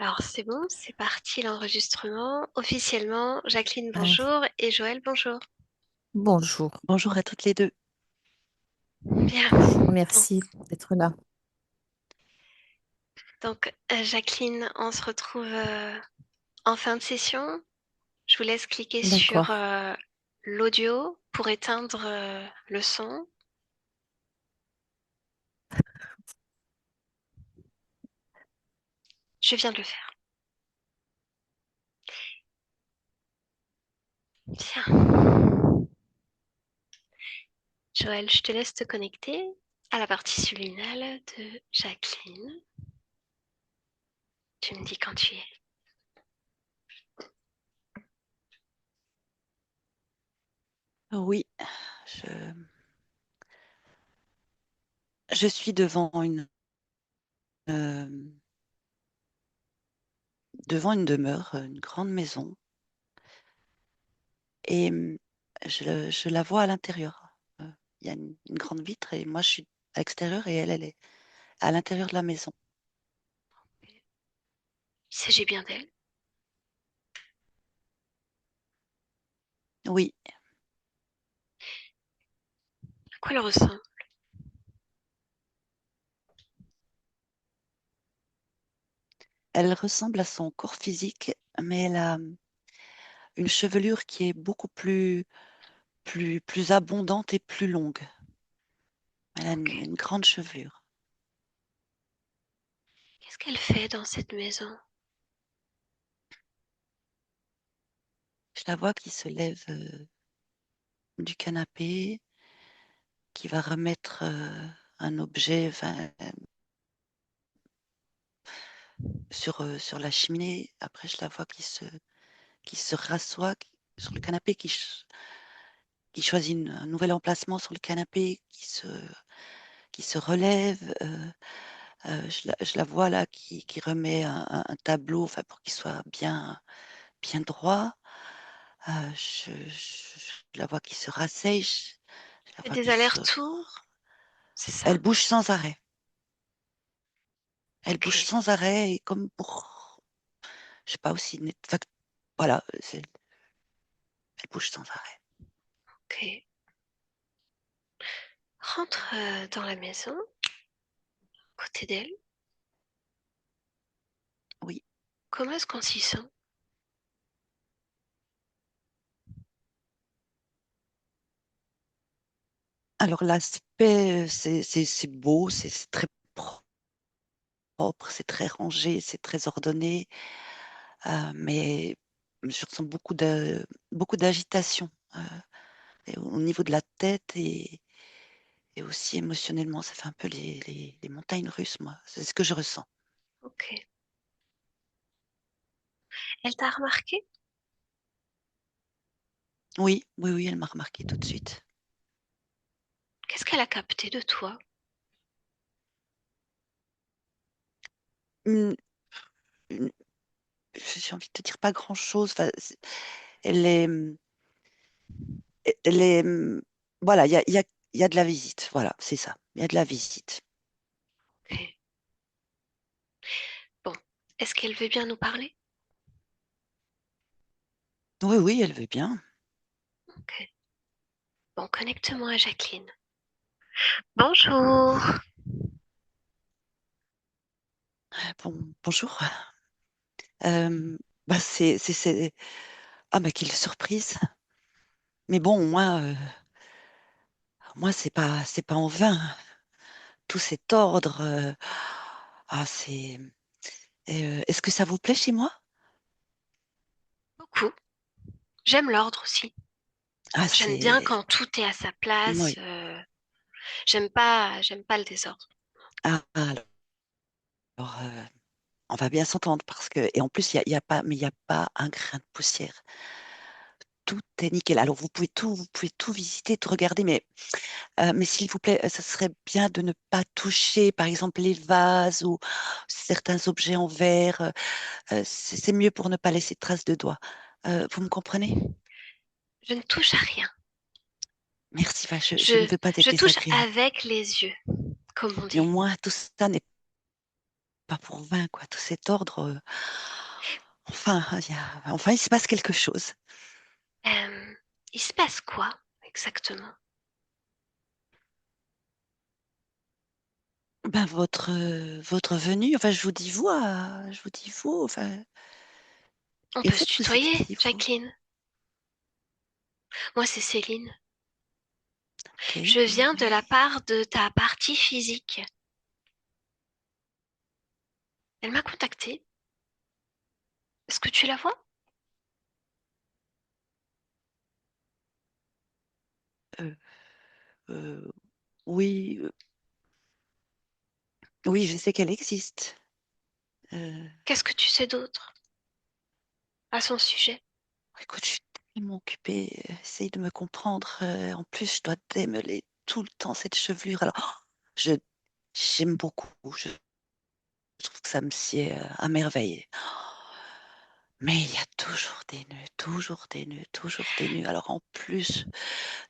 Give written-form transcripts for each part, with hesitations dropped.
Alors c'est bon, c'est parti l'enregistrement. Officiellement, Jacqueline, Ouais. bonjour, et Joël, bonjour. Bonjour. Bonjour à toutes les deux. Bien. Bonjour, Donc, merci d'être là. Jacqueline, on se retrouve en fin de session. Je vous laisse cliquer sur D'accord. l'audio pour éteindre le son. Je viens de le faire. Bien. Joël, je te laisse te connecter à la partie subliminale de Jacqueline. Tu me dis quand tu y es. Oui, je, je suis euh, devant une demeure, une grande maison, et je la vois à l'intérieur. Il y a une grande vitre et moi je suis à l'extérieur et elle est à l'intérieur de la maison. Il s'agit bien d'elle. Oui, À quoi elle ressemble? elle ressemble à son corps physique, mais elle a une chevelure qui est beaucoup plus abondante et plus longue. Elle a Ok. une grande chevelure. Qu'est-ce qu'elle fait dans cette maison? Je la vois qui se lève du canapé, qui va remettre un objet enfin, sur la cheminée. Après, je la vois qui se rassoit sur le canapé, qui choisit un nouvel emplacement sur le canapé, qui se relève. Je la vois là qui remet un tableau enfin, pour qu'il soit bien droit. Je la vois qui se rasseye, je la Fait vois des qui se... allers-retours, c'est Elle ça? bouge sans arrêt. Elle Ok, bouge sans arrêt et comme pour, je sais pas aussi, enfin, voilà, elle bouge sans arrêt. ok. Rentre dans la maison, à côté d'elle. Oui. Comment est-ce qu'on s'y sent? Alors l'aspect, c'est beau, c'est très propre, c'est très rangé, c'est très ordonné, mais je ressens beaucoup d'agitation et au niveau de la tête et aussi émotionnellement. Ça fait un peu les montagnes russes, moi. C'est ce que je ressens. Ok. Elle t'a remarqué? Oui, oui, oui, elle m'a remarqué tout de suite. Qu'est-ce qu'elle a capté de toi? Une- une- j'ai envie de te dire pas grand-chose. Enfin, elle est, elle est, voilà, il y a de la visite. Voilà, c'est ça. Il y a de la visite. Ok. Bon, est-ce qu'elle veut bien nous parler? Oui, oui, elle veut bien. Ok. Bon, connecte-moi à Jacqueline. Bonjour. Bonjour. Bah ah, bah, quelle surprise. Mais bon, moi, c'est pas en vain. Tout cet ordre. Ah, est-ce que ça vous plaît chez moi? Beaucoup. J'aime l'ordre aussi. Ah, J'aime bien c'est. quand tout est à sa place. Oui. J'aime pas le désordre. Ah, alors, on va bien s'entendre parce que. Et en plus, il y a pas, mais il n'y a pas un grain de poussière. Tout est nickel. Alors, vous pouvez tout visiter, tout regarder, mais s'il vous plaît, ça serait bien de ne pas toucher, par exemple, les vases ou certains objets en verre. C'est mieux pour ne pas laisser de traces de doigts. Vous me comprenez? Je ne touche à rien. Merci. Enfin, je ne Je, veux pas être je touche désagréable. avec les yeux, comme on Mais au dit. moins, tout ça n'est pas pour 20, quoi. Tout cet ordre. Enfin, enfin, il se passe quelque chose. Euh, il se passe quoi exactement? Ben, votre venue, enfin, je vous dis vous, enfin, On et en peut se fait, vous êtes tutoyer, qui, vous? Jacqueline. Moi, c'est Céline. Ok, Je oui, viens de la oui. part de ta partie physique. Elle m'a contactée. Est-ce que tu la vois? Euh, euh, oui, oui, je sais qu'elle existe. Euh, Qu'est-ce que tu sais d'autre à son sujet? Écoute, je suis tellement occupée. Essaye de me comprendre. En plus, je dois démêler tout le temps cette chevelure. Alors, je j'aime beaucoup. Je trouve que ça me sied à merveille. Mais il y a toujours des nœuds, toujours des nœuds, toujours des nœuds. Alors, en plus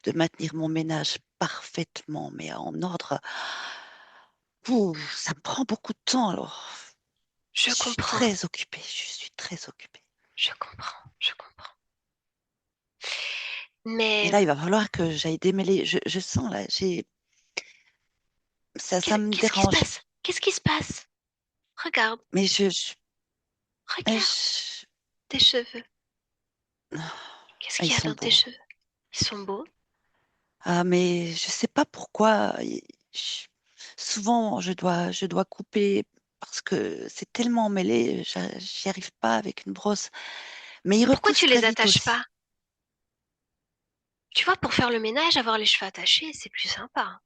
de maintenir mon ménage parfaitement, mais en ordre, ça me prend beaucoup de temps. Alors, Je je suis comprends, très occupée. Je suis très occupée. je comprends, je comprends. Et Mais là, il va falloir que j'aille démêler. Je sens là, ça me qu'est-ce qui se dérange. passe? Qu'est-ce qui se passe? Regarde, Mais regarde je- tes cheveux. Qu'est-ce ils qu'il y a sont dans tes beaux. cheveux? Ils sont beaux. Ah, mais je sais pas pourquoi. je- Souvent, je dois couper parce que c'est tellement mêlé, j'y arrive pas avec une brosse. Mais ils Pourquoi repoussent tu très les vite attaches aussi. pas? Tu vois, pour faire le ménage, avoir les cheveux attachés, c'est plus sympa.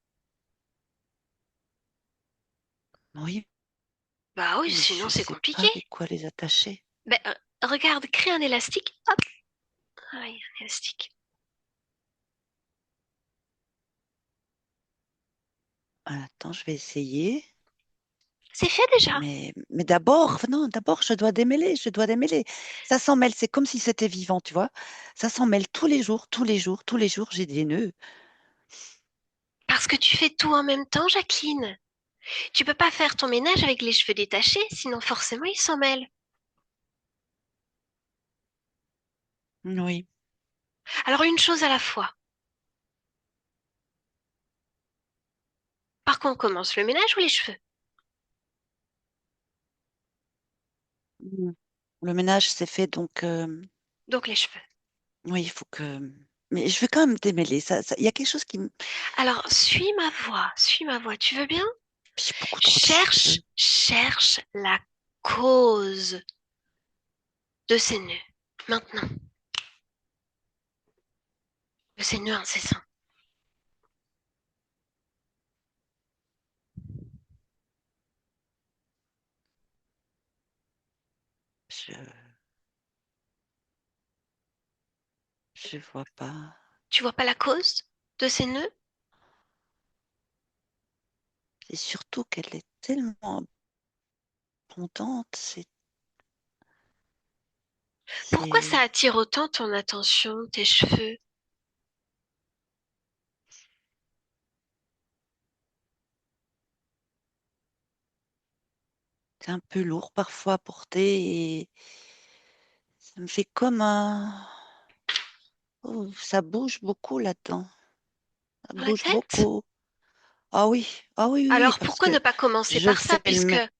Oui, Bah oui, mais sinon je c'est sais pas compliqué. avec quoi les attacher. Ben, regarde, crée un élastique. Hop, ah, il y a un élastique. Attends, je vais essayer. C'est fait déjà. Mais d'abord, non, d'abord, je dois démêler, je dois démêler. Ça s'en mêle, c'est comme si c'était vivant, tu vois. Ça s'en mêle tous les jours, tous les jours, tous les jours, j'ai des nœuds. Parce que tu fais tout en même temps, Jacqueline. Tu peux pas faire ton ménage avec les cheveux détachés, sinon forcément ils s'en mêlent. Oui. Alors une chose à la fois. Par quoi on commence, le ménage ou les cheveux? Mm. Le ménage, c'est fait, donc Donc les cheveux. oui, il faut que. Mais je vais quand même démêler. Il y a quelque chose qui me. Alors suis ma voix, tu veux bien? J'ai beaucoup trop de Cherche, cheveux. cherche la cause de ces nœuds. Maintenant, de ces nœuds incessants. Je je vois pas. Tu vois pas la cause de ces nœuds? C'est surtout qu'elle est tellement abondante. Pourquoi ça C'est attire autant ton attention, tes cheveux? c'est un peu lourd parfois à porter et ça me fait comme un. Oh, ça bouge beaucoup là-dedans. Ça Dans la bouge tête? beaucoup. Ah oui, ah oui, oui, oui, Alors parce pourquoi que ne pas commencer je par ça, fais le puisque...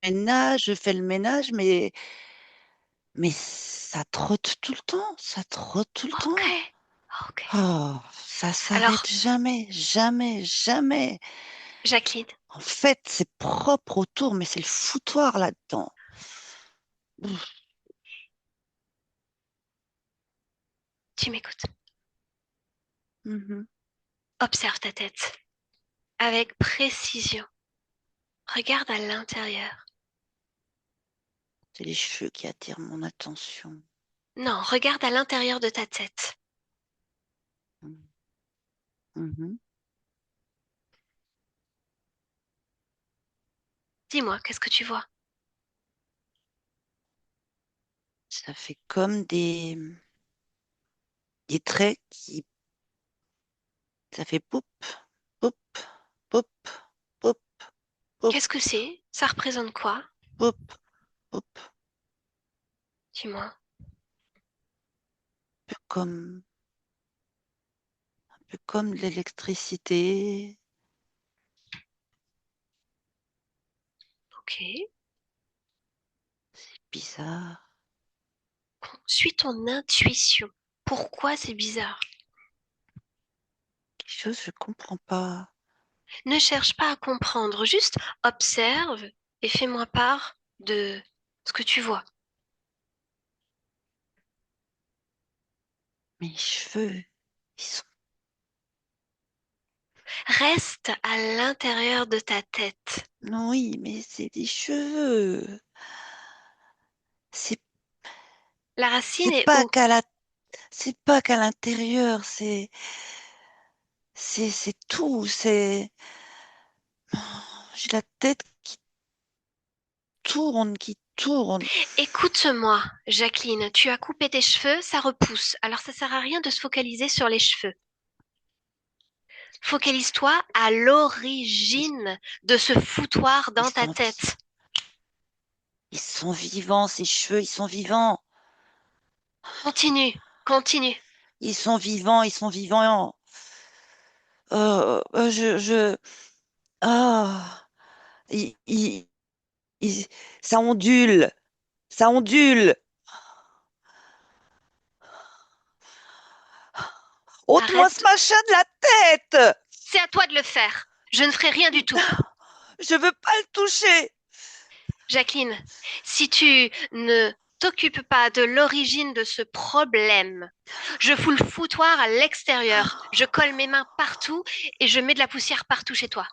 ménage, je fais le ménage, mais ça trotte tout le temps, ça trotte tout le Ok, temps. ok. Oh, ça Alors, s'arrête jamais, jamais, jamais. Jacqueline, En fait, c'est propre autour, mais c'est le foutoir là-dedans. Ouf. tu m'écoutes. Mhm. Observe ta tête avec précision. Regarde à l'intérieur. C'est les cheveux qui attirent mon attention. Non, regarde à l'intérieur de ta tête. Mhm. Dis-moi, qu'est-ce que tu vois? Ça fait comme des traits qui, ça fait poup, poup, poup, poup, poup. Qu'est-ce que c'est? Ça représente quoi? Hop, hop, Dis-moi. comme, un peu comme l'électricité. Ok. Bizarre. Suis ton intuition. Pourquoi c'est bizarre? Quelque chose, je comprends pas. Ne cherche pas à comprendre, juste observe et fais-moi part de ce que tu vois. Mes cheveux, ils sont... Reste à l'intérieur de ta tête. Non, oui, mais c'est des cheveux. C'est La racine c'est est pas où? qu'à la... c'est pas qu'à l'intérieur, c'est tout. C'est... J'ai la tête qui tourne. Écoute-moi, Jacqueline, tu as coupé tes cheveux, ça repousse. Alors ça sert à rien de se focaliser sur les cheveux. Focalise-toi à Ils, l'origine de ce foutoir ils dans ta sont, tête. ils sont vivants, ces cheveux, ils sont vivants. Continue, continue. Ils sont vivants, ils sont vivants. Je... Ah, ils- ils- ils- ça ondule, ça ondule. Ôte-moi ce Arrête. machin de la tête. C'est à toi de le faire. Je ne ferai rien du tout. Je veux pas le toucher. Jacqueline, si tu ne t'occupes pas de l'origine de ce problème, je fous le foutoir à l'extérieur. Je colle mes mains partout et je mets de la poussière partout chez toi.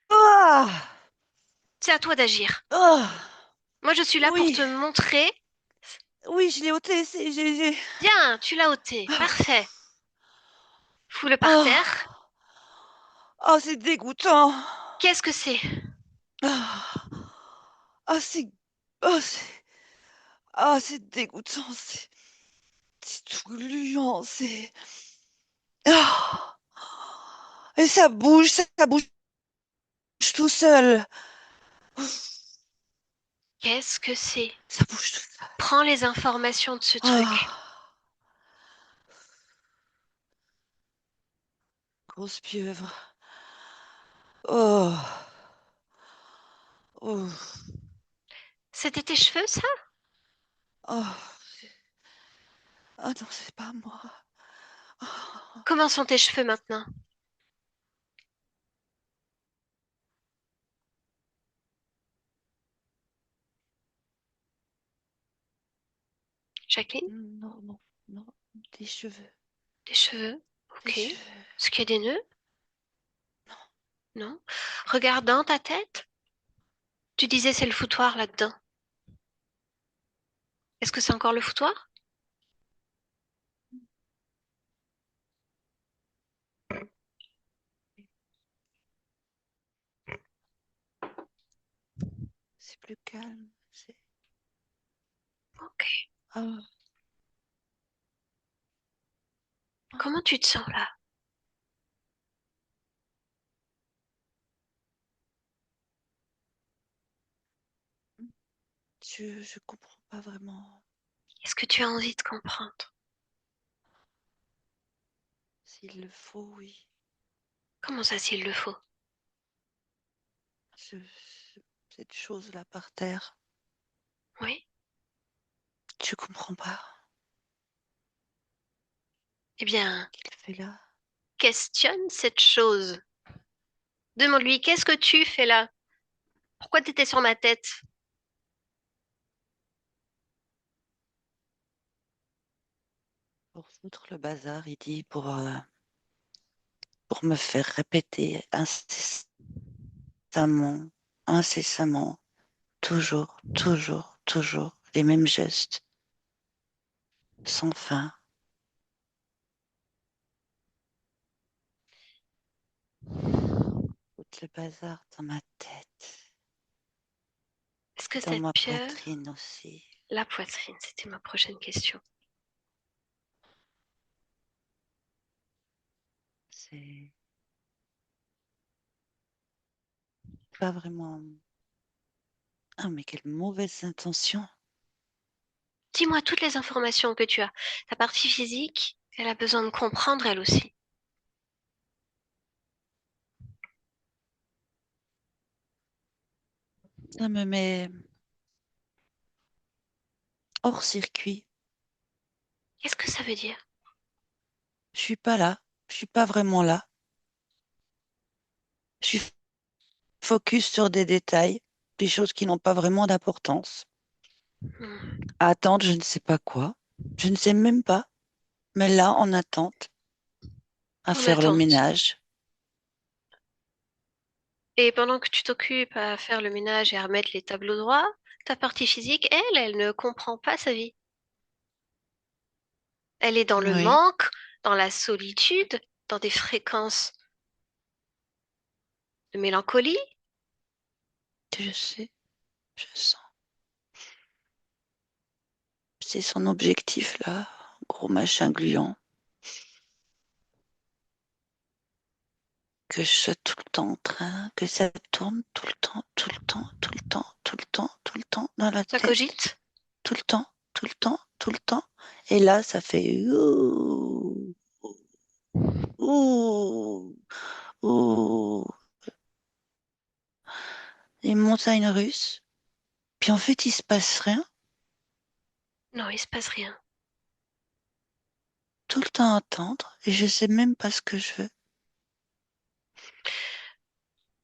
Ah, C'est à toi d'agir. ah, Moi, je suis là pour oui, te montrer. oui, je l'ai ôté. Bien, tu l'as ôté. Parfait. Fous-le par terre. Ah, ah, c'est dégoûtant. Qu'est-ce que c'est? Ah, ah, c'est, ah, c'est dégoûtant. C'est tout gluant. Ah, et ça bouge tout seul. Qu'est-ce que c'est? Ça bouge tout seul. Prends les informations de ce truc. Ah, grosse pieuvre. Oh, oh, C'était tes cheveux, ça? oh. Ah non, c'est pas moi. Ah, Comment sont tes cheveux maintenant? Jacqueline? non, non, non. Des cheveux. Tes cheveux? Des Ok. cheveux. Est-ce qu'il y a des nœuds? Non. Regarde dans ta tête. Tu disais c'est le foutoir là-dedans. Est-ce que c'est encore le foutoir? C'est plus calme. Ok. Ah, ah. Comment tu te sens là? Je comprends pas vraiment. Est-ce que tu as envie de comprendre? S'il le faut, oui. Comment ça s'il le faut? Je, cette chose-là par terre, Oui? je comprends pas. Eh bien, Qu'il fait là. questionne cette chose. Demande-lui, qu'est-ce que tu fais là? Pourquoi tu étais sur ma tête? Pour foutre le bazar, il dit, pour me faire répéter incessamment, toujours les mêmes gestes, sans fin. Foutre le bazar dans ma tête, Est-ce que dans cette ma pieuvre... poitrine aussi. La poitrine, c'était ma prochaine question. C'est pas vraiment. Ah, mais quelle mauvaise intention. Dis-moi toutes les informations que tu as. Ta partie physique, elle a besoin de comprendre elle aussi. Ça me met hors circuit. Qu'est-ce que ça veut dire? Je suis pas là. Je suis pas vraiment là. Je suis focus sur des détails, des choses qui n'ont pas vraiment d'importance. Hmm. À attendre, je ne sais pas quoi. Je ne sais même pas. Mais là, en attente, à En faire le attente. ménage. Et pendant que tu t'occupes à faire le ménage et à remettre les tableaux droits, ta partie physique, elle, elle ne comprend pas sa vie. Elle est dans le Oui, manque, dans la solitude, dans des fréquences de mélancolie. je sais, je sens. C'est son objectif, là. Gros machin gluant. Que je sois tout le temps en train, que ça tourne tout le temps, tout le temps, tout le temps, tout le temps, tout le temps dans la Ça tête, cogite? tout le temps, tout le temps, tout le temps. Et là, ça fait ouh, ouh, ouh, les montagnes russes. Puis en fait, il se passe rien, Non, il se passe rien. tout le temps à attendre, et je sais même pas ce que je veux.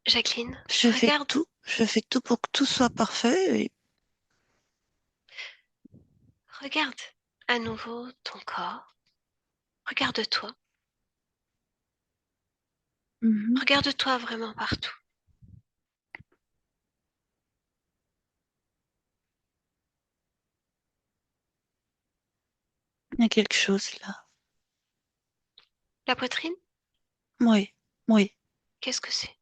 Jacqueline, regarde, Je fais tout pour que tout soit parfait. regarde à nouveau ton corps. Regarde-toi. Mhm. Regarde-toi vraiment partout. Il y a quelque chose là. La poitrine, Oui, oui, qu'est-ce que c'est?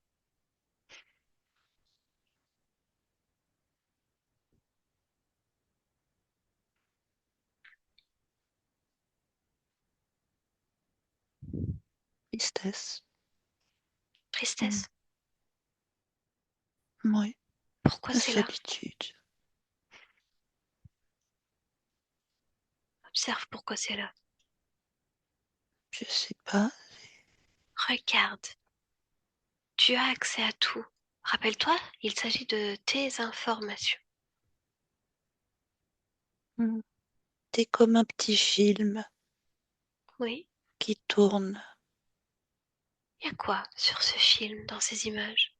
tristesse. Mhm. Tristesse. Oui, Pourquoi la c'est là? solitude. Observe pourquoi c'est là. Je sais pas. Regarde. Tu as accès à tout. Rappelle-toi, il s'agit de tes informations. Mhm. C'est comme un petit film Oui. qui tourne. Il y a quoi sur ce film, dans ces images?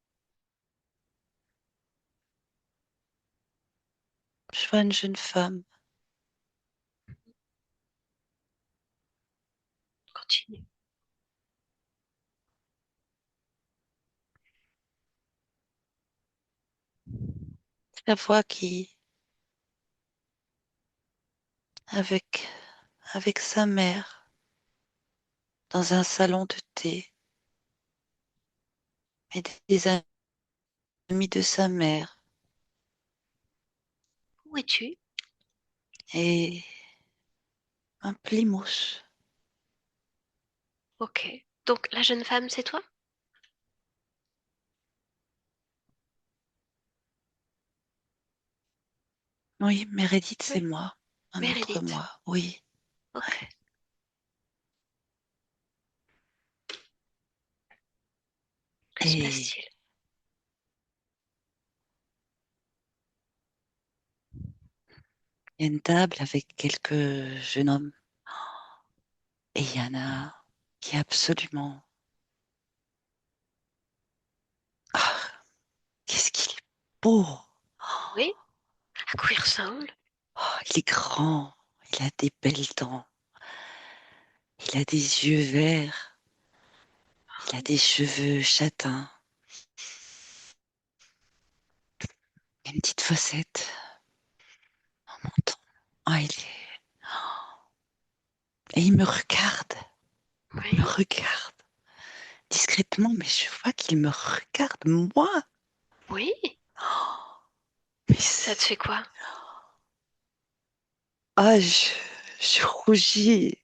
Je vois une jeune femme. Continue. La voix qui, avec, avec sa mère, dans un salon de thé, et des amis de sa mère, Où es-tu? et un plymouth. Ok. Donc la jeune femme, c'est toi? Oui, Meredith, c'est Oui. moi. Un autre Meredith. moi, oui. Ok. Ouais. Que se Et passe-t-il? il y a une table avec quelques jeunes hommes. Et il y en a qui est absolument... Ah, qu'est-ce qu'il est beau! Oui. À quoi il ressemble? Oh, il est grand, il a des belles dents, il a des yeux verts, il a des cheveux châtains, il a une petite fossette en menton. Ah, il est... Et il me Oui. regarde discrètement, mais je vois qu'il me regarde, moi. Oui. Mais Ça te fait quoi? ah, je rougis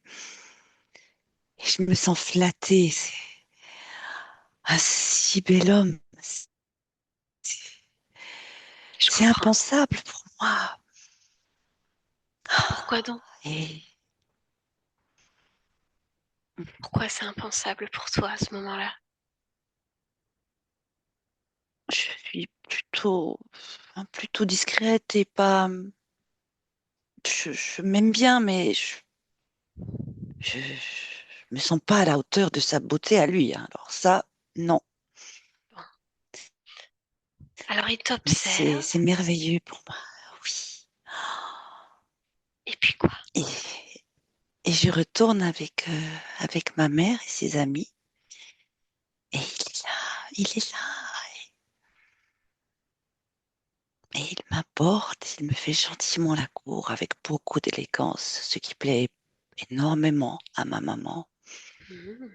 et je me sens flattée. C'est un si bel homme, Je C'est comprends. impensable pour moi. Pourquoi donc? Et Pourquoi c'est impensable pour toi à ce moment-là? je suis plutôt discrète et pas. Je m'aime bien, mais je me sens pas à la hauteur de sa beauté à lui, hein. Alors ça, non. Bon. Alors il Mais t'observe, c'est merveilleux pour moi. Oui. et puis quoi? Et, et je retourne avec ma mère et ses amis. Et il est là. Et il m'apporte, il me fait gentiment la cour avec beaucoup d'élégance, ce qui plaît énormément à ma maman. Hmm.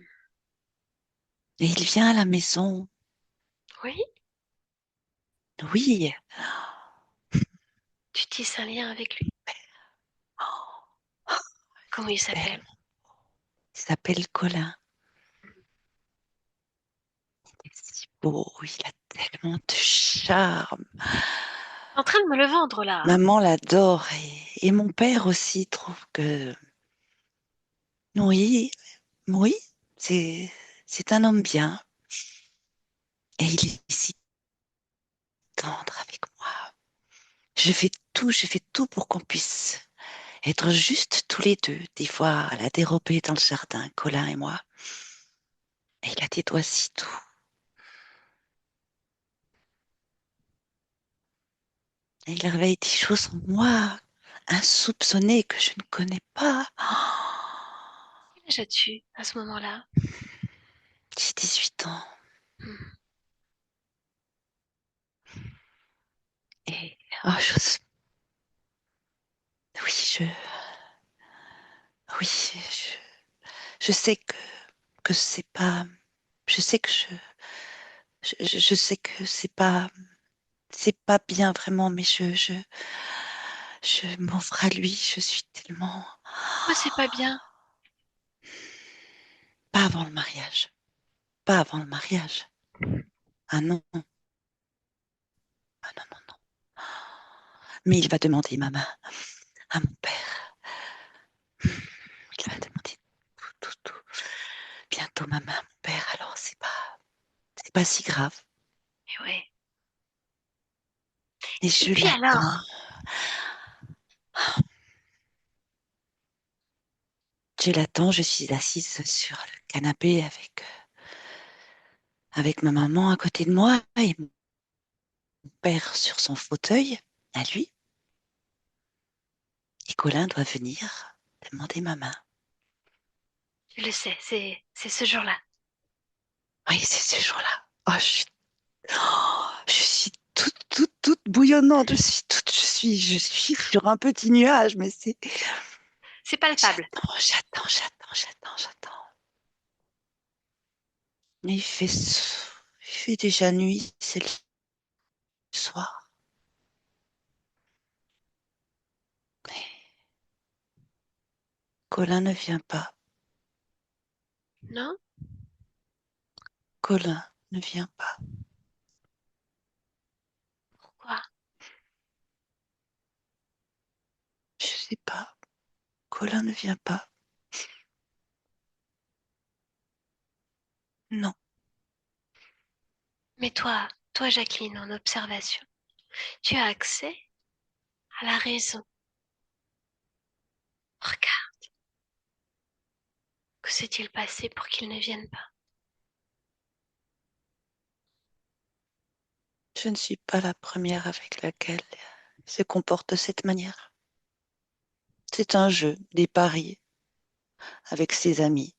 Et il vient à la maison. Oui, Oui, tu tisses un lien avec lui. Comment il s'appelle? tellement. Il s'appelle Colin. Il est si beau, il a tellement de charme. T'es en train de me le vendre là. Maman l'adore et mon père aussi trouve que oui, oui, c'est c'est un homme bien et il est si tendre avec moi. Je fais tout pour qu'on puisse être juste tous les deux. Des fois, à la dérobée dans le jardin, Colin et moi. Et il a des doigts si doux. Et il réveille des choses en moi, insoupçonnées que je ne connais pas. Quel âge as-tu à ce moment-là? J'ai 18 ans. Hmm. Et oh, oui, oui, je sais que c'est pas, je sais que je sais que c'est pas bien vraiment, mais je m'offre à lui. Je suis tellement Pourquoi c'est pas bien? pas avant le mariage, pas avant le mariage. Ah non, ah non, non, non. Mais il va demander ma main à mon père. Il va demander tout, tout, tout. Bientôt ma main à mon père. Alors c'est pas si grave. Et ouais. Et Et je puis l'attends. alors? Je l'attends. Je suis assise sur le canapé avec ma maman à côté de moi et mon père sur son fauteuil à lui. Et Colin doit venir demander ma main. Je le sais, c'est ce jour-là. Oui, c'est ce jour-là. Je suis toute bouillonnante. Je suis sur un petit nuage, mais C'est palpable. j'attends. Mais il fait déjà nuit, c'est le soir. Mais Colin ne vient pas. Non? Colin ne vient pas. Pourquoi? Je sais pas. Colin ne vient pas. Non. Mais toi, Jacqueline, en observation, tu as accès à la raison. Regarde, que s'est-il passé pour qu'il ne vienne pas? Je ne suis pas la première avec laquelle il se comporte de cette manière. C'est un jeu, des paris avec ses amis.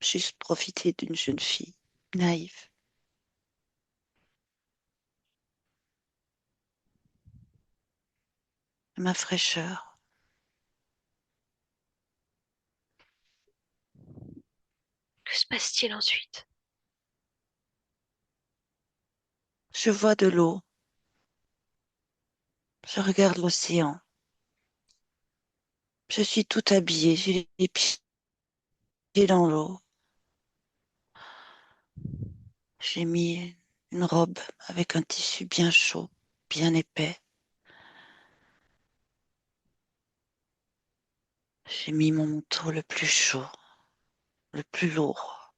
Juste profiter d'une jeune fille naïve. Ma fraîcheur. Que se passe-t-il ensuite? Je vois de l'eau. Je regarde l'océan. Je suis toute habillée. J'ai les pieds dans l'eau. J'ai mis une robe avec un tissu bien chaud, bien épais. J'ai mis mon manteau le plus chaud, le plus lourd,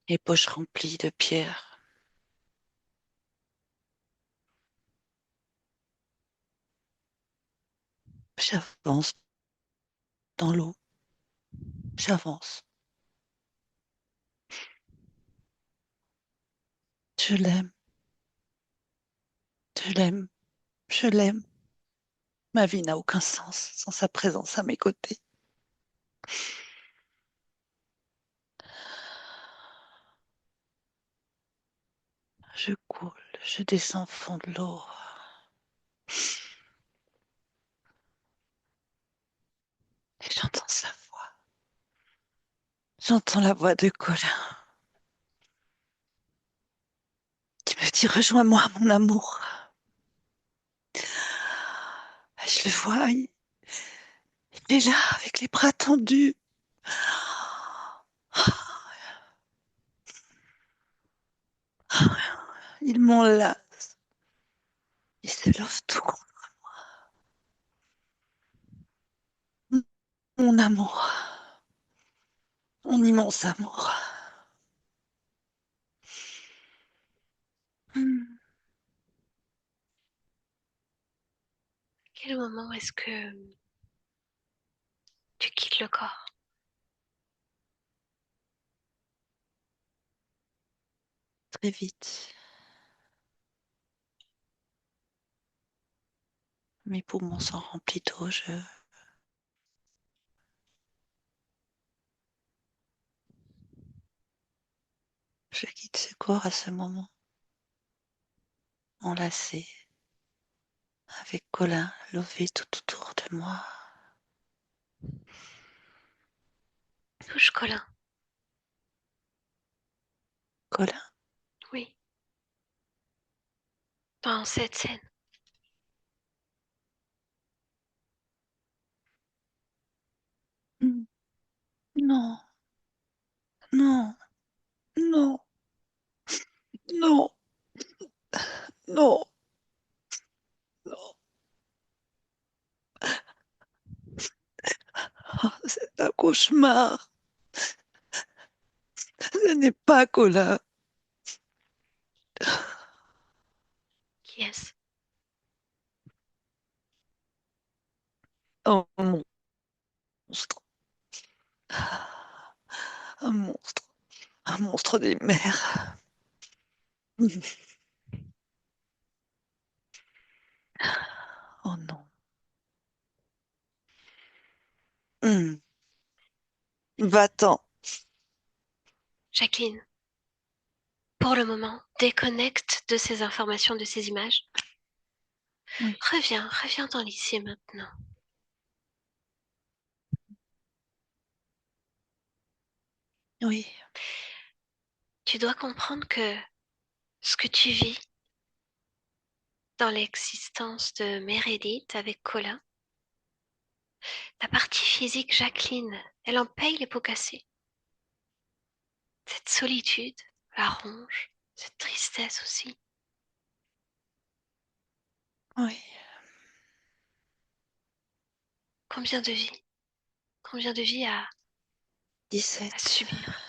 les poches remplies de pierres. J'avance dans l'eau, j'avance. Je l'aime, je l'aime, je l'aime. Ma vie n'a aucun sens sans sa présence à mes côtés. Je coule, je descends au fond de l'eau et j'entends sa voix. J'entends la voix de Colin qui me dit rejoins-moi, mon amour. Je le vois, il est là avec les bras tendus. Il m'enlace. Il se love tout contre mon amour, mon immense amour. Quel moment est-ce que tu quittes le corps? Très vite, mes poumons sont remplis d'eau. Je quitte ce corps à ce moment, enlacé, avec Colin lové tout autour de moi. Touche Colin. Colin, Oui, dans cette scène. non, non, non, non, non, non. Oh, c'est un cauchemar. Ce n'est pas Colin. Qui est-ce? Un monstre. Un monstre. Un monstre des mers. Oh non. Va-t'en. Jacqueline, pour le moment, déconnecte de ces informations, de ces images. Oui, Reviens dans l'ici et maintenant. oui, Tu dois comprendre que ce que tu vis dans l'existence de Meredith avec Colin, ta partie physique, Jacqueline, elle en paye les pots cassés. Cette solitude la ronge, cette tristesse aussi. oui. Combien de vies? Combien de vies à 17. subir?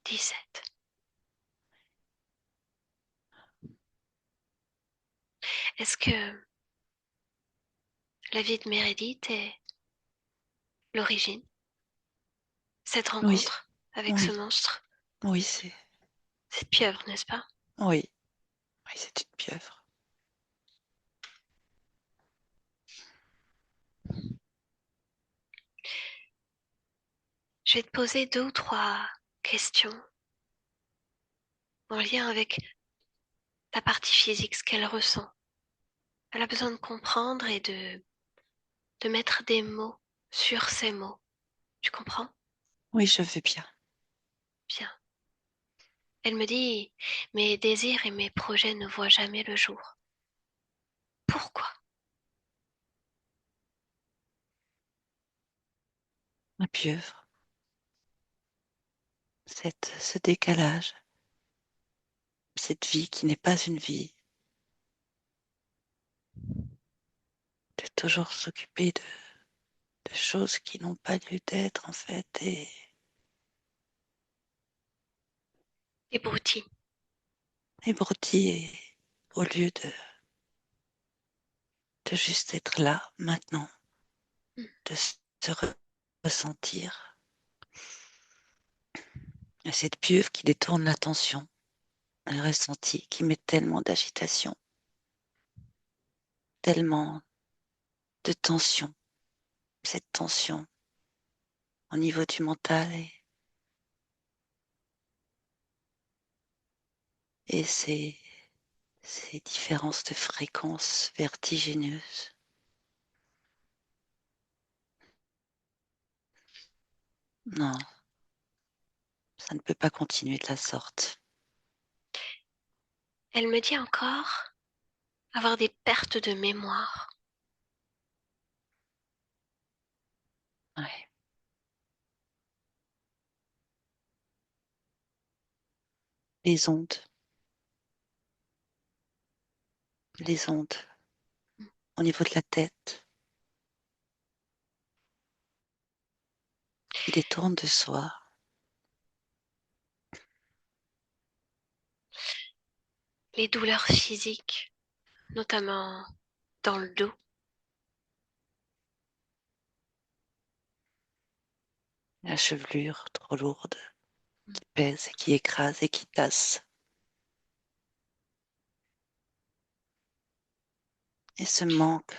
17. Est-ce que la vie de Meredith est l'origine? Cette Oui, rencontre avec ce oui, monstre? oui, c'est. Cette pieuvre, n'est-ce pas? Oui, oui, c'est une pieuvre. Je vais te poser deux ou trois questions en lien avec ta partie physique, ce qu'elle ressent. Elle a besoin de comprendre et de mettre des mots sur ces mots. Tu comprends? Oui, je veux bien. Bien. Elle me dit, mes désirs et mes projets ne voient jamais le jour. Pourquoi? La pieuvre. ce décalage, cette vie qui n'est pas une vie, de toujours s'occuper de choses qui n'ont pas lieu d'être en fait, Abruti. et broutiller au lieu de juste être là, maintenant, de se ressentir. Et cette pieuvre qui détourne l'attention, le ressenti, qui met tellement d'agitation, tellement de tension, cette tension au niveau du mental et ces différences de fréquences vertigineuses. Non, ça ne peut pas continuer de la sorte. Elle me dit encore avoir des pertes de mémoire. Ouais. Les ondes, les ondes au niveau de la tête qui détournent de soi. Les douleurs physiques, notamment dans le dos. La chevelure trop lourde qui pèse et qui écrase et qui tasse. Et ce manque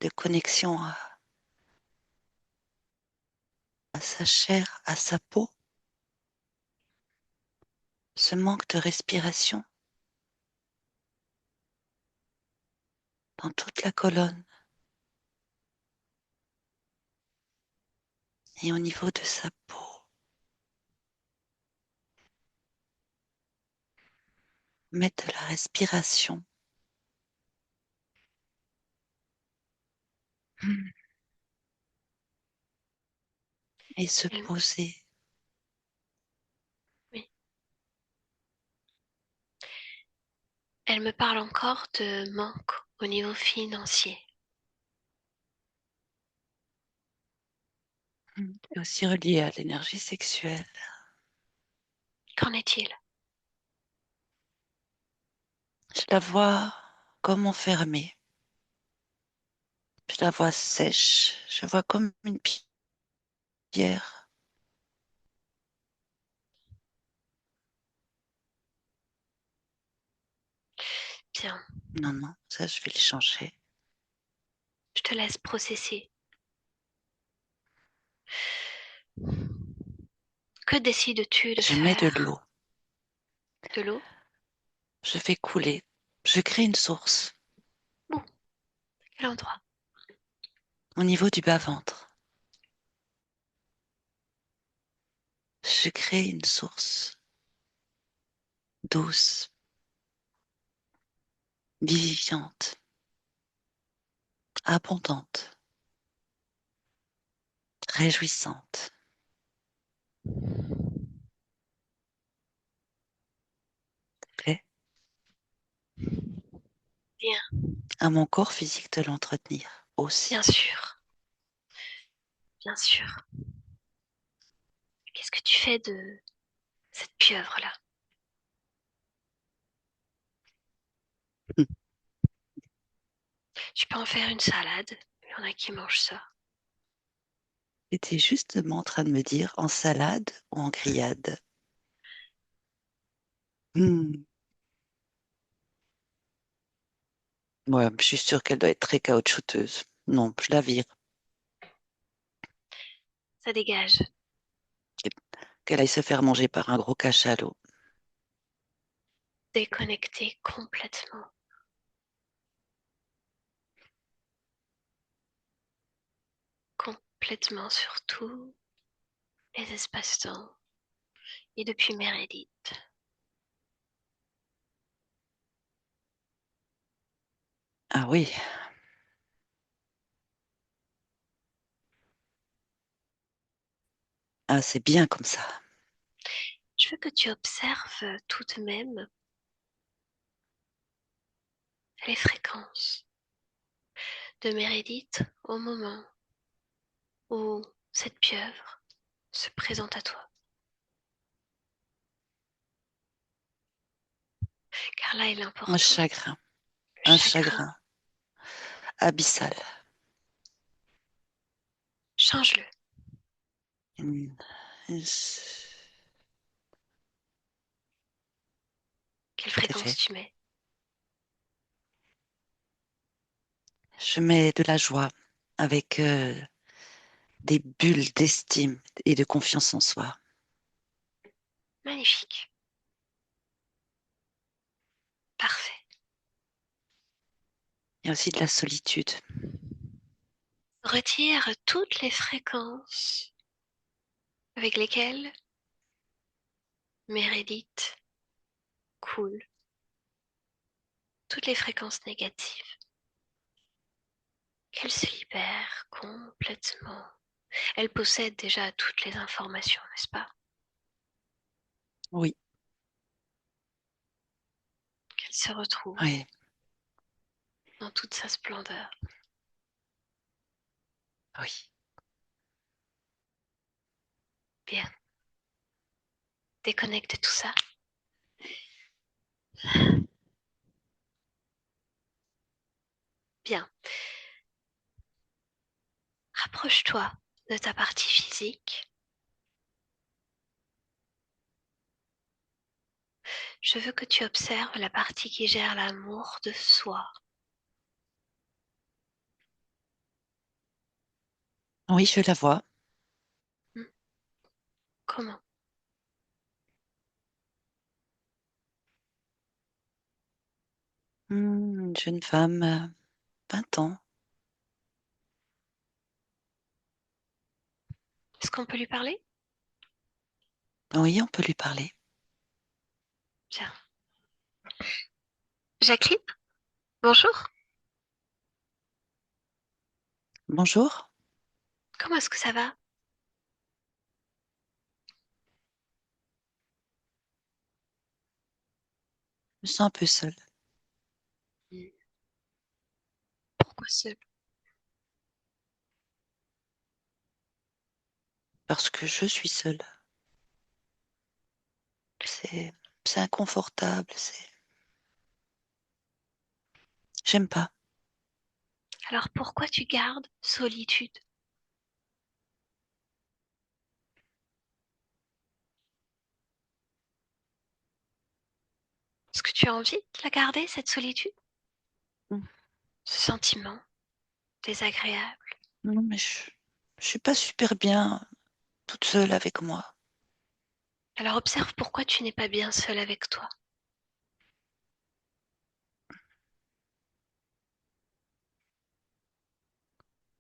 de connexion à sa chair, à sa peau, ce manque de respiration dans toute la colonne et au niveau de sa peau. Mettre de la respiration et se Elle, poser. oui. Elle me parle encore de manque au niveau financier. Et aussi relié à l'énergie sexuelle. Qu'en est-il? Je la vois comme enfermée. Je la vois sèche. Je la vois comme une pierre. Bien, Non, non, ça, je vais le changer. je te laisse processer. Que décides-tu de Je mets de faire? l'eau. De l'eau? Je fais couler. Je crée une source Où? Quel endroit? au niveau du bas-ventre. Je crée une source douce, vivifiante, abondante, réjouissante. Plaît Bien, à mon corps physique de l'entretenir bien aussi. sûr, bien sûr. Qu'est-ce que tu fais de cette pieuvre-là? Tu peux en faire une salade. Il y en a qui mangent ça. J'étais justement en train de me dire en salade ou en grillade. Hmm. Ouais, je suis sûre qu'elle doit être très caoutchouteuse. Non, je la vire. Ça dégage. Qu'elle aille se faire manger par un gros cachalot. Déconnecter complètement. Complètement sur tous les espaces-temps. Et depuis Meredith. Ah oui, ah, c'est bien comme ça. Je veux que tu observes tout de même les fréquences de Meredith au moment où cette pieuvre se présente à toi. Car là est Un l'important, chagrin, le un chagrin. chagrin abyssal. Change-le. Une- une- Quelle Tout à fréquence fait. tu mets? Je mets de la joie avec des bulles d'estime et de confiance en soi. Magnifique. Parfait. Il y a aussi de la solitude. Retire toutes les fréquences avec lesquelles Meredith coule. Toutes les fréquences négatives. Elle se libère complètement. Elle possède déjà toutes les informations, n'est-ce pas? Oui, Qu'elle se retrouve oui, dans toute sa splendeur. oui. Bien. Déconnecte tout ça. Bien. Rapproche-toi de ta partie physique. Je veux que tu observes la partie qui gère l'amour de soi. Oui, je la vois. Hmm. Comment? Une jeune femme, 20 ans. Est-ce qu'on peut lui parler? Oui, on peut lui parler. Bien. Jacqueline, bonjour. Bonjour, Comment est-ce que ça va? je me sens un peu seule Hmm. Pourquoi seul? parce que je suis seule. C'est, c'est inconfortable. J'aime pas. Alors pourquoi tu gardes solitude? Est-ce que tu as envie de la garder, cette solitude? Mm. Ce sentiment désagréable? Non, mais je suis pas super bien toute seule avec moi. Alors observe pourquoi tu n'es pas bien seule avec toi.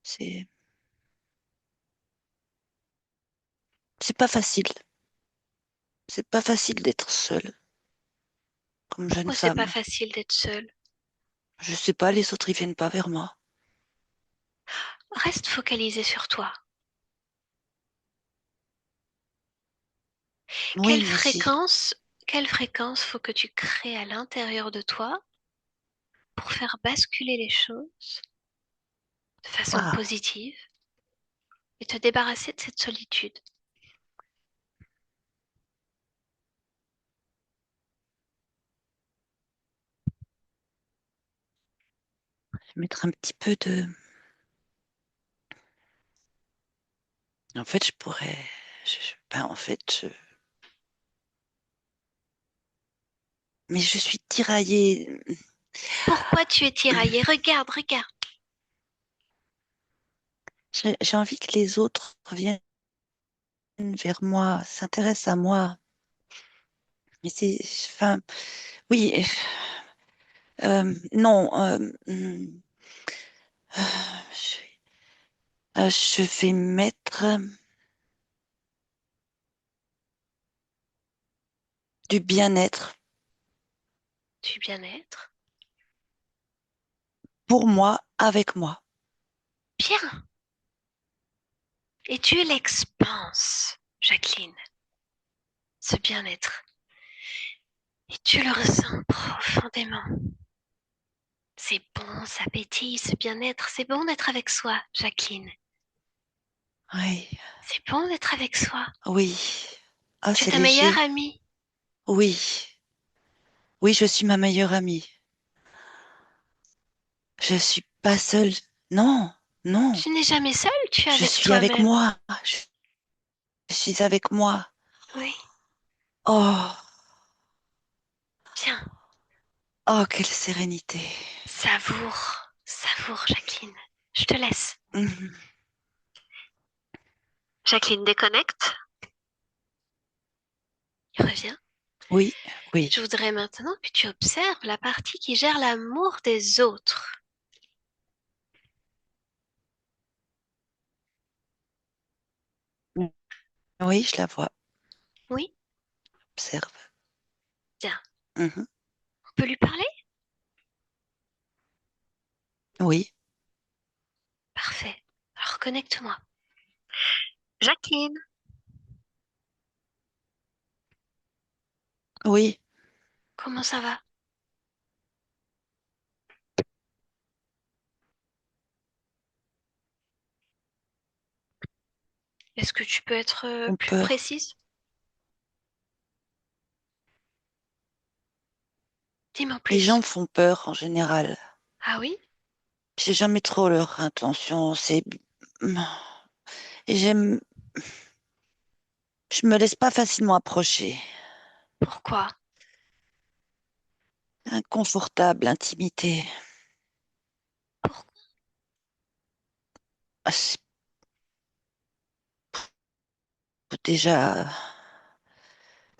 C'est, c'est pas facile. C'est pas facile d'être seule comme jeune Pourquoi c'est pas femme. facile d'être seule? Je sais pas, les autres ils viennent pas vers moi. Reste focalisé sur toi. Oui, Quelle mais si. fréquence, quelle fréquence faut que tu crées à l'intérieur de toi pour faire basculer les choses de façon Waouh, positive et te débarrasser de cette solitude? mettre un petit peu de. En fait, je pourrais. Ben, en fait, mais je suis tiraillée. Pourquoi tu es tiraillée? Regarde, regarde. J'ai envie que les autres viennent vers moi, s'intéressent à moi. Mais c'est. Enfin, oui. Non. Je vais mettre du bien-être Du bien-être. pour moi, avec moi. Bien. Et tu l'expanses, Jacqueline. ce bien-être. Et tu le ressens profondément. C'est bon, ça pétille, ce bien-être. C'est bon d'être avec soi, Jacqueline. Oui, C'est bon d'être avec soi. oui. Ah, Tu es c'est ta meilleure léger. amie. Oui, oui, je suis ma meilleure amie. Je suis pas seule. Non, non. Tu n'es jamais seule, tu es Je avec suis avec toi-même. moi. Je suis avec moi. Oui, Oh, bien. oh, quelle sérénité. Savoure, savoure, Jacqueline. Je te laisse. Mhm. Jacqueline déconnecte. Reviens. Oui, oui, Je voudrais maintenant que tu observes la partie qui gère l'amour des autres. oui, je la vois. Oui, Observe. bien. Mhm. On peut lui parler? Oui, Parfait. Alors connecte-moi. Jacqueline, oui. comment ça va? Est-ce que tu peux être Ont plus peur. précise? Dis-moi en Les gens plus. me font peur en général. Ah oui? J'ai jamais trop leur intention. Et je me laisse pas facilement approcher. Pourquoi? Inconfortable, intimité. Pourquoi? Ah, déjà,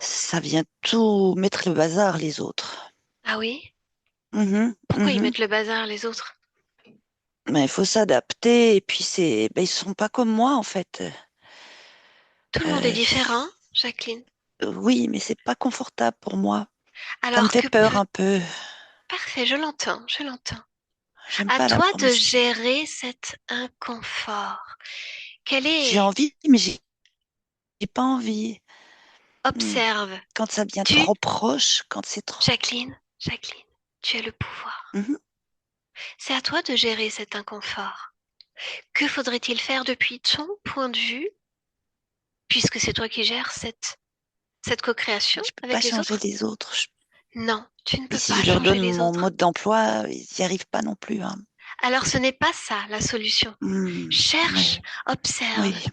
ça vient tout mettre le bazar, les autres. Ah oui? Mhm, Pourquoi ils mhm. mettent le bazar les autres? Mais il faut s'adapter. Et puis, ils sont pas comme moi, en fait. Tout le monde est Euh, différent, Jacqueline. oui, mais c'est pas confortable pour moi. Ça me Alors fait que peur un peu. Parfait, je l'entends, je l'entends. J'aime À pas la toi de promiscuité. gérer cet inconfort. Quel J'ai est... envie, mais j'ai pas envie. Hmm. Observe. Quand ça devient Tu, trop proche, quand c'est trop. Jacqueline, tu as le pouvoir. Mhm. C'est à toi de gérer cet inconfort. Que faudrait-il faire depuis ton point de vue, puisque c'est toi qui gères cette co-création Je peux pas avec les changer autres? les autres. Non, tu ne Et peux si pas je leur changer donne les mon autres. mode d'emploi, ils n'y arrivent pas non plus, hein. Alors ce n'est pas ça la solution. Hmm. Cherche, Oui, observe. oui.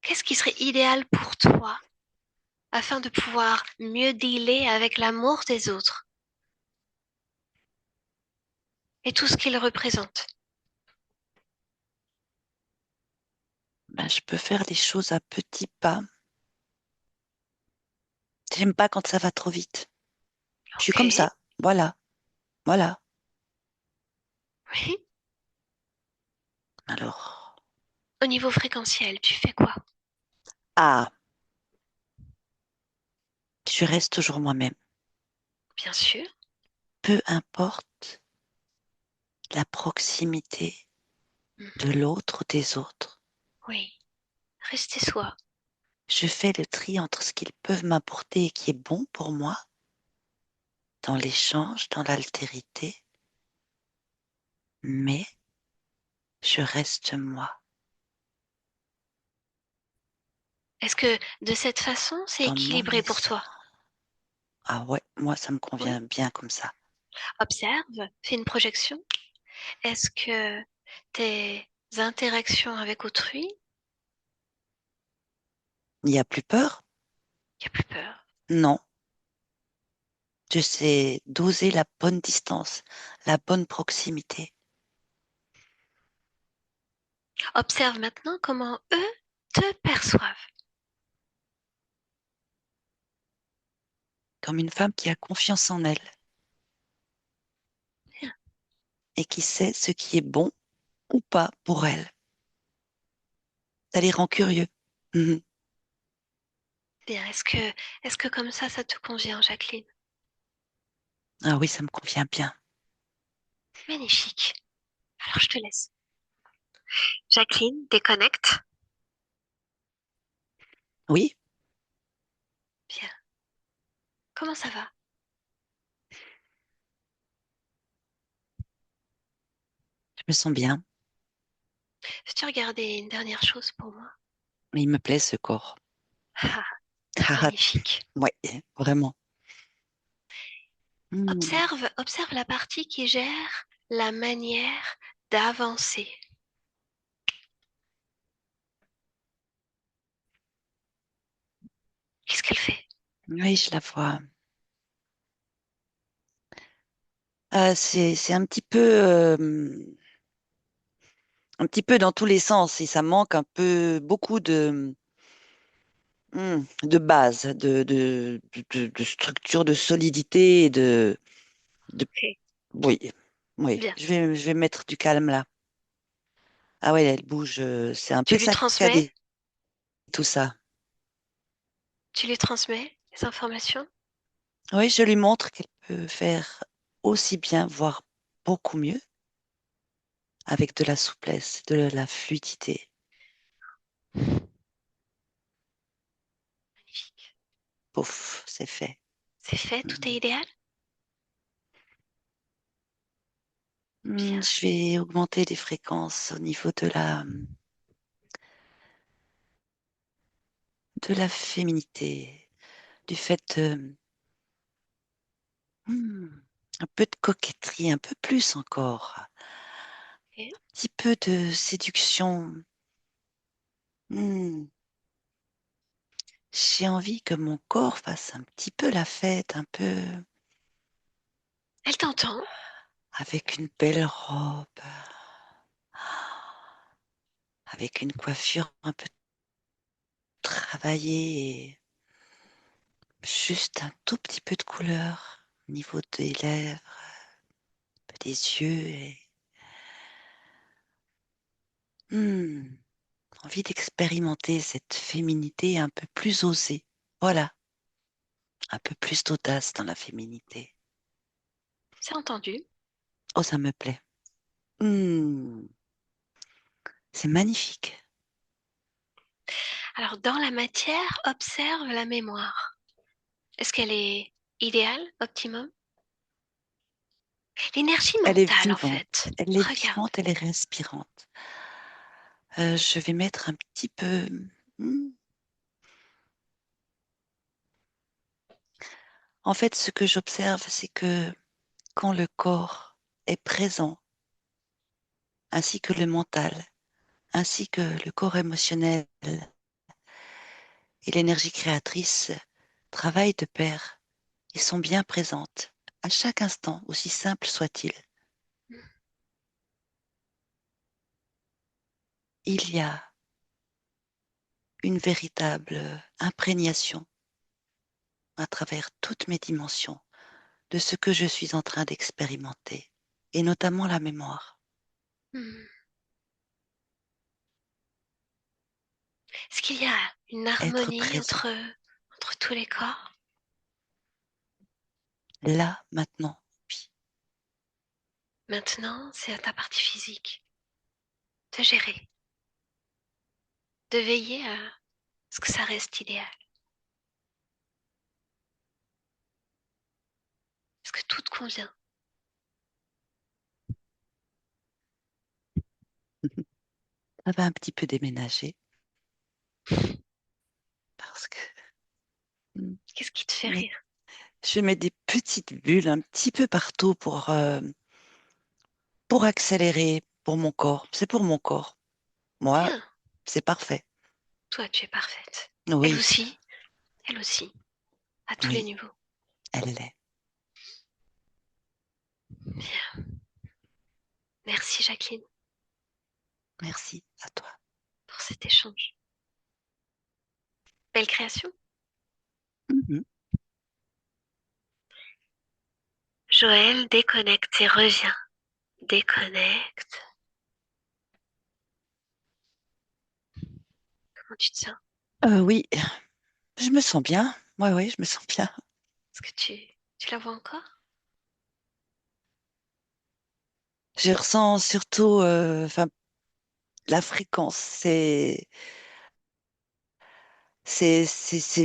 Qu'est-ce qui serait idéal pour toi afin de pouvoir mieux dealer avec l'amour des autres et tout ce qu'il représente? Ben, je peux faire les choses à petits pas. J'aime pas quand ça va trop vite. Je suis Ok, comme ça. Voilà, voilà. oui. Alors, Au niveau fréquentiel, tu fais quoi? ah, je reste toujours moi-même. Bien sûr. Peu importe la proximité de Mhm. l'autre ou des autres. Oui, restez soi. Je fais le tri entre ce qu'ils peuvent m'apporter et qui est bon pour moi, dans l'échange, dans l'altérité, mais je reste moi, Est-ce que de cette façon, c'est dans mon équilibré pour essence. toi? Ah ouais, moi ça me Oui. convient bien comme ça. Observe, fais une projection. Est-ce que tes interactions avec autrui, Il n'y a plus peur? il n'y a plus peur? Non. Je sais doser la bonne distance, la bonne proximité, Observe maintenant comment eux te perçoivent. comme une femme qui a confiance en elle Bien. et qui sait ce qui est bon ou pas pour elle. Ça les rend curieux. Mhm. Bien. Est-ce que comme ça te convient, Jacqueline? Ah oui, ça me convient bien. Magnifique. Alors je te laisse. Jacqueline, déconnecte. Oui, Comment ça va? Je me sens bien. Veux-tu regarder une dernière chose pour moi? Mais il me plaît ce corps. Ah, Ah, magnifique. ouais, vraiment. Hmm. Observe la partie qui gère la manière d'avancer. Qu'est-ce qu'elle fait? Oui, je la vois. C'est un petit peu dans tous les sens et ça manque un peu beaucoup de base, de structure, de solidité et de Ok, oui, oui. bien. Je vais mettre du calme là. Ah ouais, elle bouge. C'est un peu Tu lui transmets? saccadé tout ça. Tu lui transmets les informations? Oui, je lui montre qu'elle peut faire aussi bien, voire beaucoup mieux, avec de la souplesse, de la fluidité. Magnifique. Pouf, c'est fait. C'est fait, tout est Hmm. idéal? Bien. Je vais augmenter les fréquences au niveau de la féminité, du fait hmm, un peu de coquetterie, un peu plus encore, un Ok. petit peu de séduction. Hmm, J'ai envie que mon corps fasse un petit peu la fête, un peu Elle t'entend. avec une belle robe, avec une coiffure un peu travaillée, et juste un tout petit peu de couleur au niveau des lèvres, des yeux. Hmm, Envie d'expérimenter cette féminité un peu plus osée. Voilà, un peu plus d'audace dans la féminité. C'est entendu. Oh, ça me plaît. Hmm, c'est magnifique. Alors, dans la matière, observe la mémoire. Est-ce qu'elle est idéale, optimum? L'énergie Elle est mentale, en vivante, fait. elle est Regarde. vivante, elle est respirante. Je vais mettre un petit peu. hmm, En fait, ce que j'observe, c'est que quand le corps est présent, ainsi que le mental, ainsi que le corps émotionnel et l'énergie créatrice travaillent de pair et sont bien présentes à chaque instant, aussi simple soit-il. Il y a une véritable imprégnation à travers toutes mes dimensions de ce que je suis en train d'expérimenter, et notamment la mémoire. Hmm. Est-ce qu'il y a une Être harmonie présent, entre tous les corps? là, maintenant, oui. Maintenant, c'est à ta partie physique de gérer, de veiller à ce que ça reste idéal. Est-ce que tout te convient? Ça va un petit peu déménager parce que hmm, Qu'est-ce qui te fait mais rire? je mets des petites bulles un petit peu partout pour accélérer pour mon corps. C'est pour mon corps. Moi, Bien, c'est parfait. toi, tu es parfaite. Oui, Elle aussi, à tous les oui, niveaux. elle l'est. Bien. Merci, Jacqueline, Merci à toi. pour cet échange. Belle création. Mhm. Joël, déconnecte et reviens. Déconnecte. Comment tu te sens? Oui, je me sens bien. Oui, oui, je me sens bien. Est-ce que tu la vois encore? Je ressens surtout, enfin, la fréquence. C'est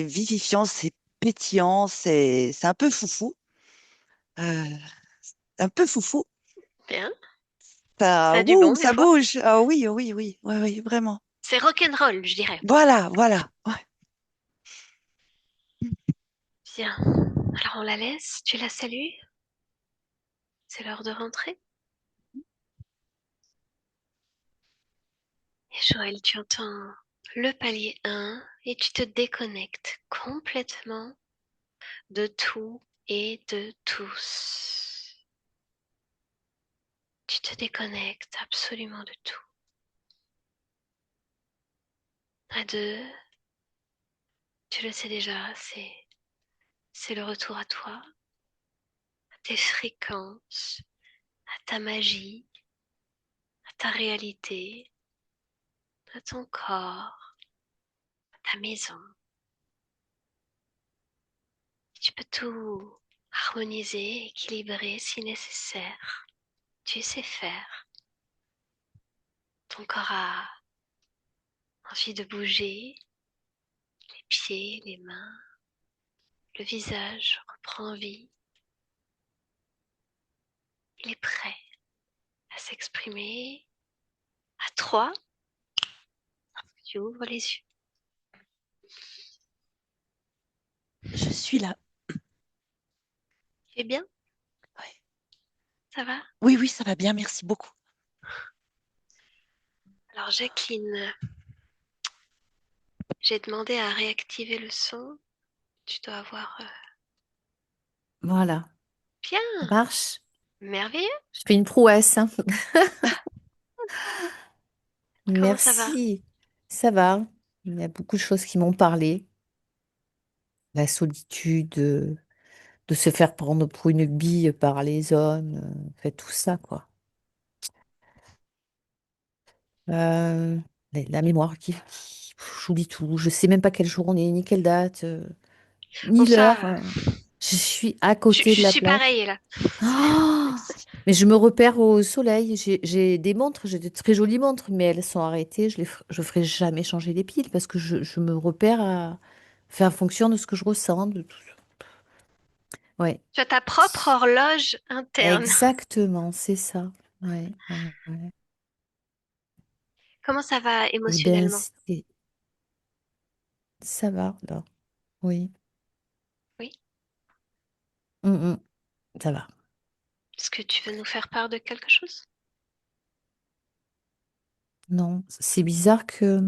vivifiant, c'est pétillant, c'est un peu foufou. Euh, un peu foufou. Bien. Ça Ça, a du bon ouh, des ça fois. bouge. Ah oui, oui, oui, oui, oui, vraiment. C'est rock'n'roll, je dirais. Voilà, voilà. Ouais. Bien. Alors on la laisse, tu la salues, c'est l'heure de rentrer. Et Joël, tu entends le palier 1 et tu te déconnectes complètement de tout et de tous. Tu te déconnectes absolument de tout. À 2, tu le sais déjà, c'est le retour à toi, à tes fréquences, à ta magie, à ta réalité, à ton corps, à ta maison. Tu peux tout harmoniser, équilibrer si nécessaire. Tu sais faire. Ton corps a envie de bouger, les pieds, les mains, le visage reprend vie. Il est prêt à s'exprimer. À 3, tu ouvres les yeux. Je suis là. Tu es bien? Ouais. Ça va? Oui, oui, ça va bien, merci beaucoup. Alors Jacqueline, j'ai demandé à réactiver le son. Tu dois avoir Voilà, ça bien, marche. merveilleux. Je fais une prouesse, hein. Comment ça va? Merci. Ça va. Il y a beaucoup de choses qui m'ont parlé. La solitude, de se faire prendre pour une bille par les hommes, fait tout ça, quoi. Euh, la mémoire j'oublie tout. Je sais même pas quel jour on est, ni quelle date, Bon ni ça, l'heure. Je suis à je, côté je de la suis plaque. pareille là. Oh, mais je me repère au soleil. J'ai des montres, j'ai de très jolies montres, mais elles sont arrêtées. Je ferai jamais changer les piles parce que je me repère à faire en fonction de ce que je ressens. De tout. Ouais, Tu as ta propre horloge interne. exactement, c'est ça. Ouais, ouais, ouais. Comment ça va Eh ben, émotionnellement? ça va, là. Oui. Oui. Mm, mm, ça va. Est-ce que tu veux nous faire part de quelque chose? Non, c'est bizarre que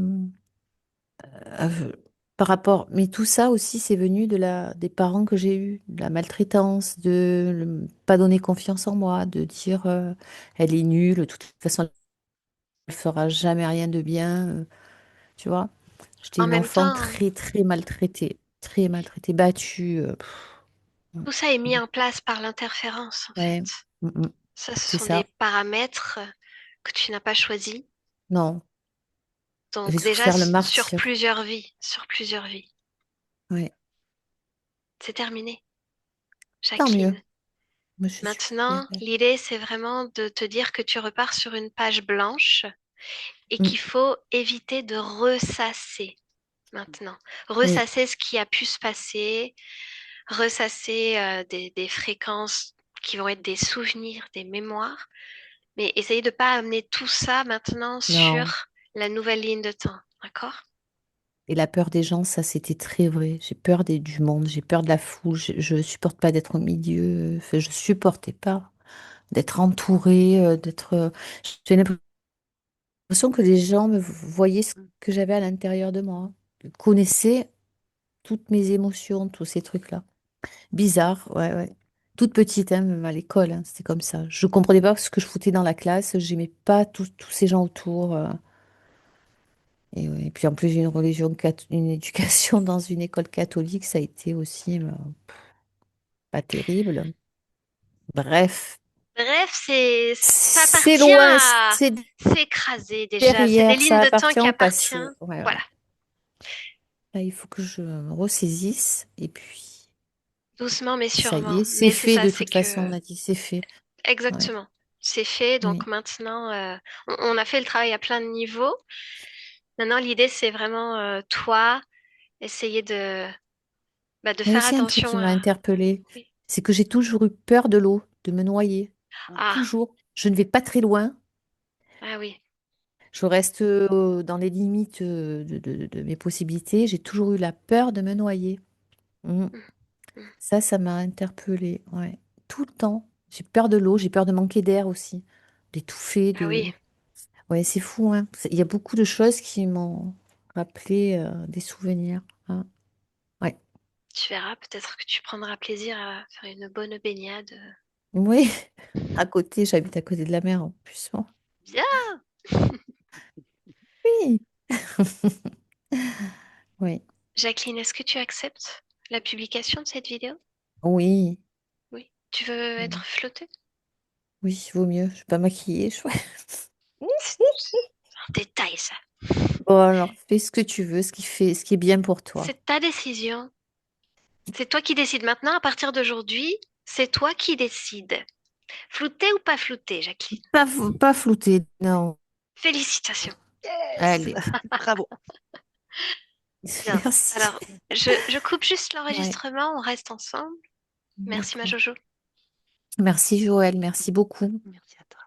par rapport, mais tout ça aussi, c'est venu des parents que j'ai eus, de la maltraitance, pas donner confiance en moi, de dire elle est nulle, de toute façon, elle fera jamais rien de bien, tu vois. J'étais En une même enfant temps, très maltraitée, battue. tout ça est mis en place par l'interférence, en Ouais, fait. mm, mm, Ça, ce c'est sont des ça. paramètres que tu n'as pas choisis. Non, j'ai Donc déjà, souffert le sur martyr. plusieurs vies, sur plusieurs vies. Ouais, C'est terminé, tant mieux. Jacqueline. Moi, je suis Maintenant, libérée. l'idée, c'est vraiment de te dire que tu repars sur une page blanche et Mm, qu'il faut éviter de ressasser maintenant. oui, Ressasser ce qui a pu se passer, ressasser des fréquences qui vont être des souvenirs, des mémoires, mais essayer de ne pas amener tout ça maintenant non. sur la nouvelle ligne de temps. D'accord? Et la peur des gens, ça c'était très vrai. J'ai peur du monde, j'ai peur de la foule, je supporte pas d'être au milieu, enfin, je supportais pas d'être entourée, j'ai l'impression que les gens me voyaient ce que j'avais à l'intérieur de moi, connaissaient toutes mes émotions, tous ces trucs-là. Bizarre, ouais, ouais. Toute petite, hein, même à l'école, hein, c'était comme ça. Je comprenais pas ce que je foutais dans la classe, j'aimais pas tous ces gens autour. Et, ouais. Et puis en plus, j'ai une une éducation dans une école catholique, ça a été aussi pas terrible. Bref, Bref, ça c'est appartient loin, à c'est s'écraser déjà. C'est des derrière, lignes ça de temps appartient qui au appartiennent. passé. Ouais, Voilà, ouais. Là, il faut que je me ressaisisse. Et puis, doucement mais ça y sûrement. est, c'est Mais c'est fait ça, de c'est toute façon, que on a dit, c'est fait. Ouais, exactement. C'est fait, donc oui, maintenant, on a fait le travail à plein de niveaux. Maintenant, l'idée, c'est vraiment toi, essayer Bah, de Il y a faire aussi un truc qui attention m'a à... interpellée, Oui. c'est que j'ai toujours eu peur de l'eau, de me noyer. Ah, Toujours. Je ne vais pas très loin. ah oui. Je reste dans les limites de mes possibilités. J'ai toujours eu la peur de me noyer. Mm. Mm, mm. Ça m'a interpellée. Ouais. Tout le temps. J'ai peur de l'eau, j'ai peur de manquer d'air aussi. D'étouffer, Ah oui, Ouais, c'est fou, hein. Il y a beaucoup de choses qui m'ont rappelé des souvenirs, hein. Ouais. tu verras, peut-être que tu prendras plaisir à faire une bonne baignade. Oui, à côté, j'habite à côté de la mer en plus. Bon. Bien! Oui. Oui. Jacqueline, est-ce que tu acceptes la publication de cette vidéo? Oui. Oui. Tu veux Oui, être flottée? oui, vaut mieux. Je suis pas maquillée, je crois. C'est un détail, ça. Bon, alors, fais ce que tu veux, ce qui est bien pour toi. C'est ta décision. C'est toi qui décides maintenant. À partir d'aujourd'hui, c'est toi qui décides. Flouté ou pas flouté, Jacqueline? Pas flouter, non. Félicitations. Yes! Allez, Bravo. Bien. merci. Alors, je coupe juste Ouais, l'enregistrement. On reste ensemble. Merci, ma d'accord. Jojo. Merci Joël, merci beaucoup. Merci à toi.